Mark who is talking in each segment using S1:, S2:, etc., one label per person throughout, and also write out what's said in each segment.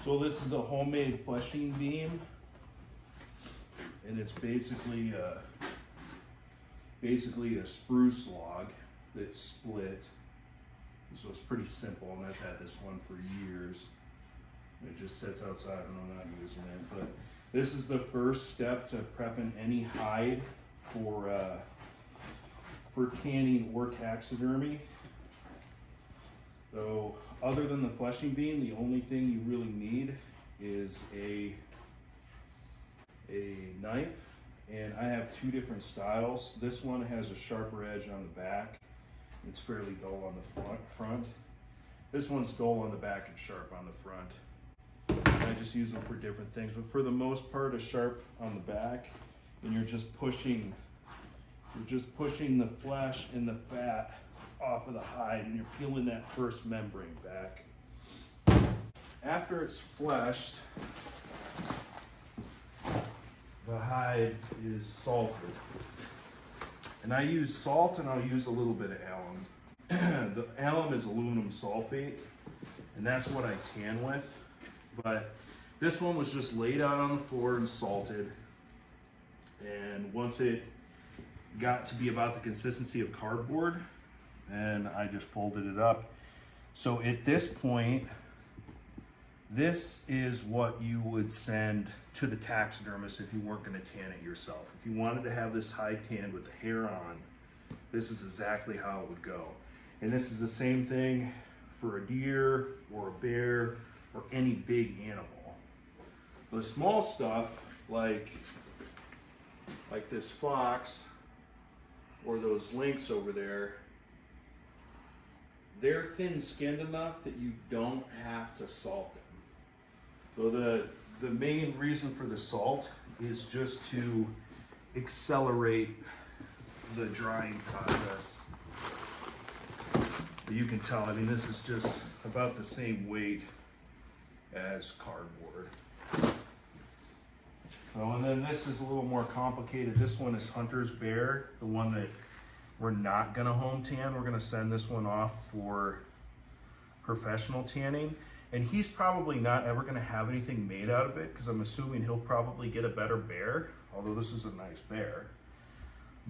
S1: So this is a homemade fleshing beam, and it's basically a spruce log that's split. So it's pretty simple, and I've had this one for years. It just sits outside and I'm not using it. But this is the first step to prepping any hide for tanning or taxidermy. So other than the fleshing beam, the only thing you really need is a knife. And I have two different styles. This one has a sharper edge on the back. It's fairly dull on the front. This one's dull on the back and sharp on the front. I just use them for different things, but for the most part, a sharp on the back, and you're just pushing the flesh and the fat off of the hide, and you're peeling that first membrane back. After it's fleshed, the hide is salted. And I use salt, and I'll use a little bit of alum. The alum is aluminum sulfate, and that's what I tan with. But this one was just laid out on the floor and salted. And once it got to be about the consistency of cardboard, and I just folded it up. So at this point, this is what you would send to the taxidermist if you weren't going to tan it yourself. If you wanted to have this hide tanned with the hair on, this is exactly how it would go. And this is the same thing for a deer or a bear or any big animal. The small stuff, like this fox or those lynx over there, they're thin-skinned enough that you don't have to salt them. So the main reason for the salt is just to accelerate the drying process. You can tell, I mean, this is just about the same weight as cardboard. And then this is a little more complicated. This one is Hunter's Bear, the one that we're not gonna home tan. We're gonna send this one off for professional tanning. And he's probably not ever gonna have anything made out of it because I'm assuming he'll probably get a better bear, although this is a nice bear.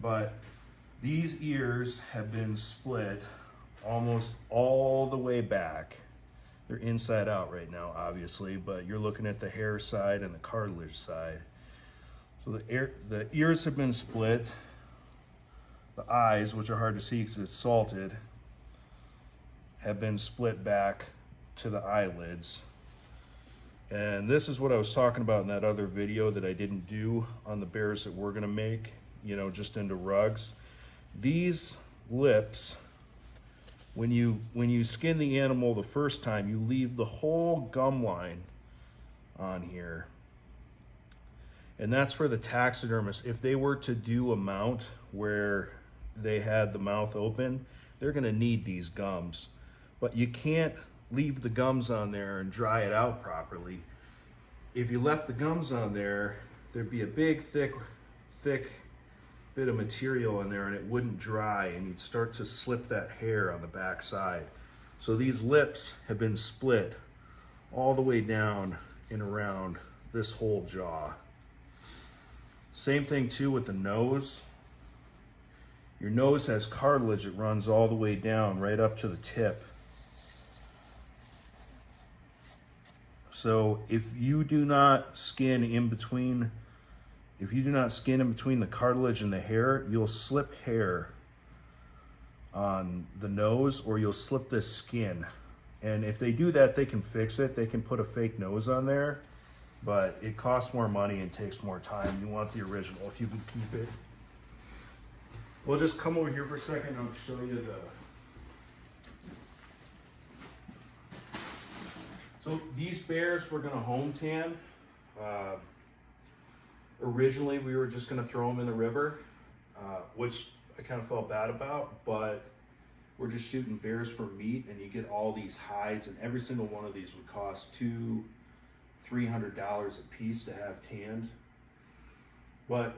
S1: But these ears have been split almost all the way back. They're inside out right now, obviously, but you're looking at the hair side and the cartilage side. So the ears have been split. The eyes, which are hard to see because it's salted, have been split back to the eyelids. And this is what I was talking about in that other video that I didn't do on the bears that we're gonna make, you know, just into rugs. These lips, when you skin the animal the first time, you leave the whole gum line on here. And that's for the taxidermist. If they were to do a mount where they had the mouth open, they're gonna need these gums. But you can't leave the gums on there and dry it out properly. If you left the gums on there, there'd be a big, thick bit of material in there and it wouldn't dry, and you'd start to slip that hair on the back side. So these lips have been split all the way down and around this whole jaw. Same thing too with the nose. Your nose has cartilage that runs all the way down right up to the tip. So if you do not skin in between the cartilage and the hair, you'll slip hair on the nose, or you'll slip the skin. And if they do that, they can fix it. They can put a fake nose on there, but it costs more money and takes more time. You want the original if you can keep it. We'll just come over here for a second and I'll show you the... So these bears we're gonna home tan. Originally we were just gonna throw them in the river, which I kind of felt bad about, but we're just shooting bears for meat, and you get all these hides, and every single one of these would cost $200-300 a piece to have tanned. But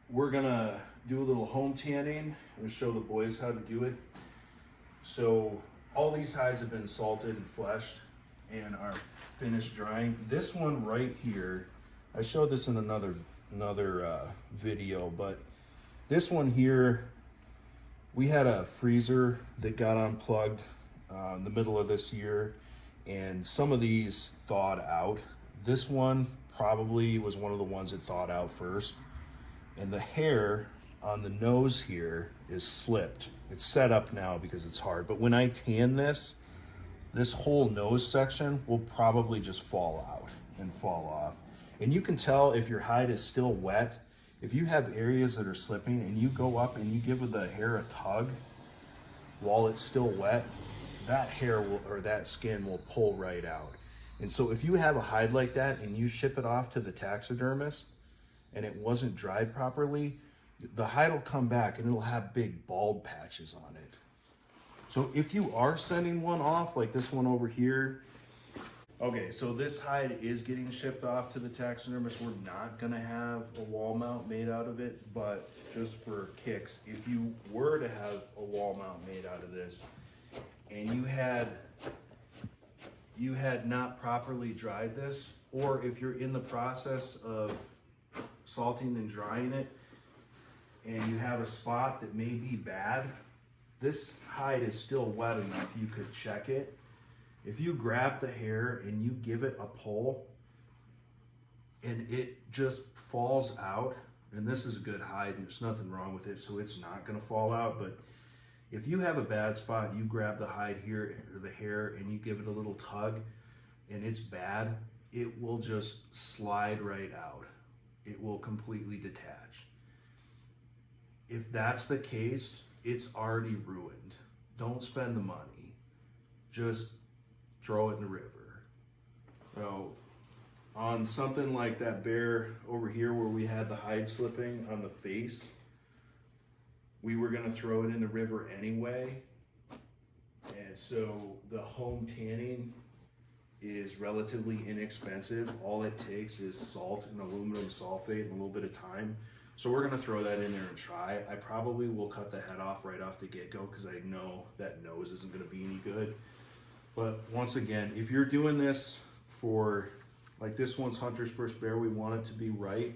S1: we're gonna do a little home tanning and show the boys how to do it. So all these hides have been salted and fleshed, and are finished drying. This one right here, I showed this in another video, but this one here, we had a freezer that got unplugged in the middle of this year, and some of these thawed out. This one probably was one of the ones that thawed out first, and the hair on the nose here is slipped. It's set up now because it's hard, but when I tan this whole nose section will probably just fall out and fall off. And you can tell if your hide is still wet. If you have areas that are slipping and you go up and you give the hair a tug while it's still wet, that hair will, or that skin will pull right out. And so if you have a hide like that and you ship it off to the taxidermist and it wasn't dried properly, the hide will come back and it'll have big bald patches on it. So if you are sending one off, like this one over here, okay, so this hide is getting shipped off to the taxidermist. We're not gonna have a wall mount made out of it, but just for kicks, if you were to have a wall mount made out of this and you had not properly dried this, or if you're in the process of salting and drying it and you have a spot that may be bad, this hide is still wet enough you could check it. If you grab the hair and you give it a pull and it just falls out, and this is a good hide and there's nothing wrong with it, so it's not gonna fall out, but if you have a bad spot, you grab the hide here or the hair and you give it a little tug and it's bad, it will just slide right out. It will completely detach. If that's the case, it's already ruined. Don't spend the money. Just throw it in the river. So on something like that bear over here where we had the hide slipping on the face, we were gonna throw it in the river anyway. And so the home tanning is relatively inexpensive. All it takes is salt and aluminum sulfate and a little bit of time. So we're gonna throw that in there and try. I probably will cut the head off right off the get-go because I know that nose isn't gonna be any good. But once again, if you're doing this for, like this one's Hunter's First Bear, we want it to be right.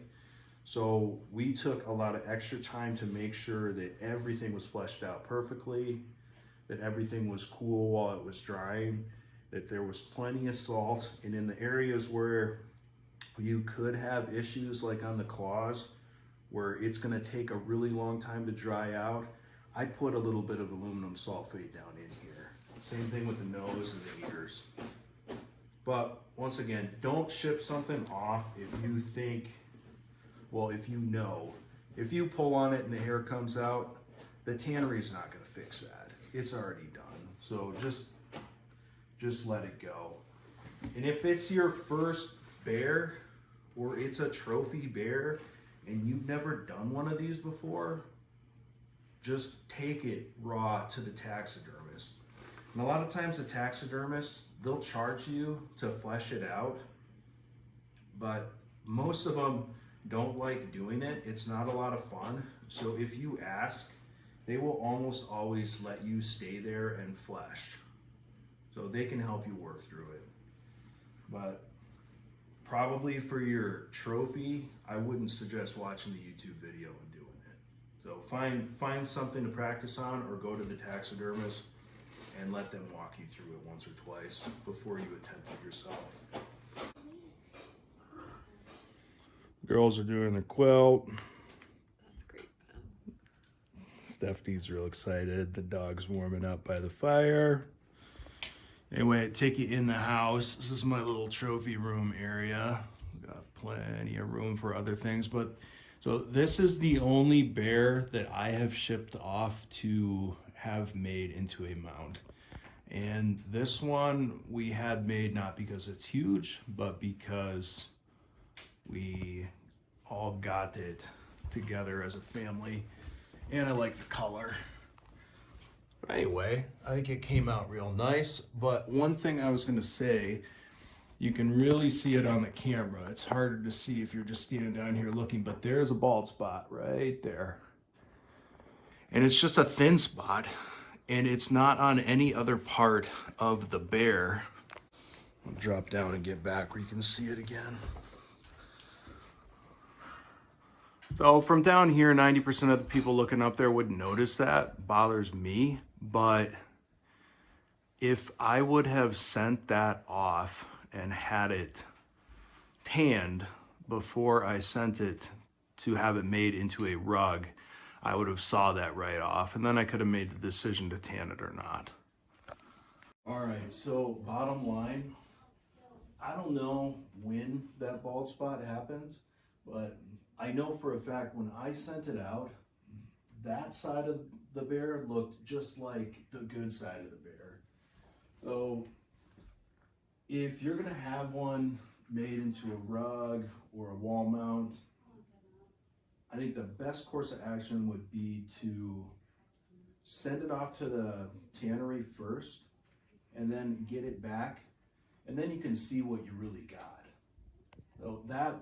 S1: So we took a lot of extra time to make sure that everything was fleshed out perfectly, that everything was cool while it was drying, that there was plenty of salt, and in the areas where you could have issues like on the claws, where it's gonna take a really long time to dry out, I put a little bit of aluminum sulfate down in here. Same thing with the nose and the ears. But once again, don't ship something off if you think, well, if you pull on it and the hair comes out, the tannery's not gonna fix that. It's already done. So just let it go. And if it's your first bear or it's a trophy bear and you've never done one of these before, just take it raw to the taxidermist. And a lot of times the taxidermists, they'll charge you to flesh it out, but most of them don't like doing it. It's not a lot of fun. So if you ask, they will almost always let you stay there and flesh. So they can help you work through it. But probably for your trophy, I wouldn't suggest watching the YouTube video and doing it. So find something to practice on, or go to the taxidermist and let them walk you through it once or twice before you attempt it yourself. Girls are doing their quilt.
S2: That's great.
S1: Stephanie's real excited. The dog's warming up by the fire. Anyway, I take you in the house. This is my little trophy room area. Got plenty of room for other things, but so this is the only bear that I have shipped off to have made into a mount. And this one we had made not because it's huge, but because we all got it together as a family, and I like the color. But anyway, I think it came out real nice. But one thing I was gonna say, you can really see it on the camera. It's harder to see if you're just standing down here looking, but there's a bald spot right there. And it's just a thin spot, and it's not on any other part of the bear. I'll drop down and get back where you can see it again. So from down here, 90% of the people looking up there wouldn't notice that. Bothers me. But if I would have sent that off and had it tanned before I sent it to have it made into a rug, I would have saw that right off, and then I could have made the decision to tan it or not. All right, so bottom line, I don't know when that bald spot happened, but I know for a fact when I sent it out, that side of the bear looked just like the good side of the bear. So if you're gonna have one made into a rug or a wall mount, I think the best course of action would be to send it off to the tannery first and then get it back, and then you can see what you really got. So that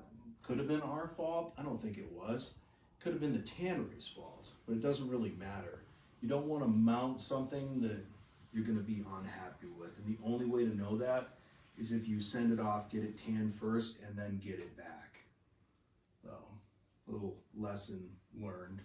S1: could have been our fault. I don't think it was. Could have been the tannery's fault, but it doesn't really matter. You don't want to mount something that you're going to be unhappy with, and the only way to know that is if you send it off, get it tanned first, and then get it back. So, a little lesson learned.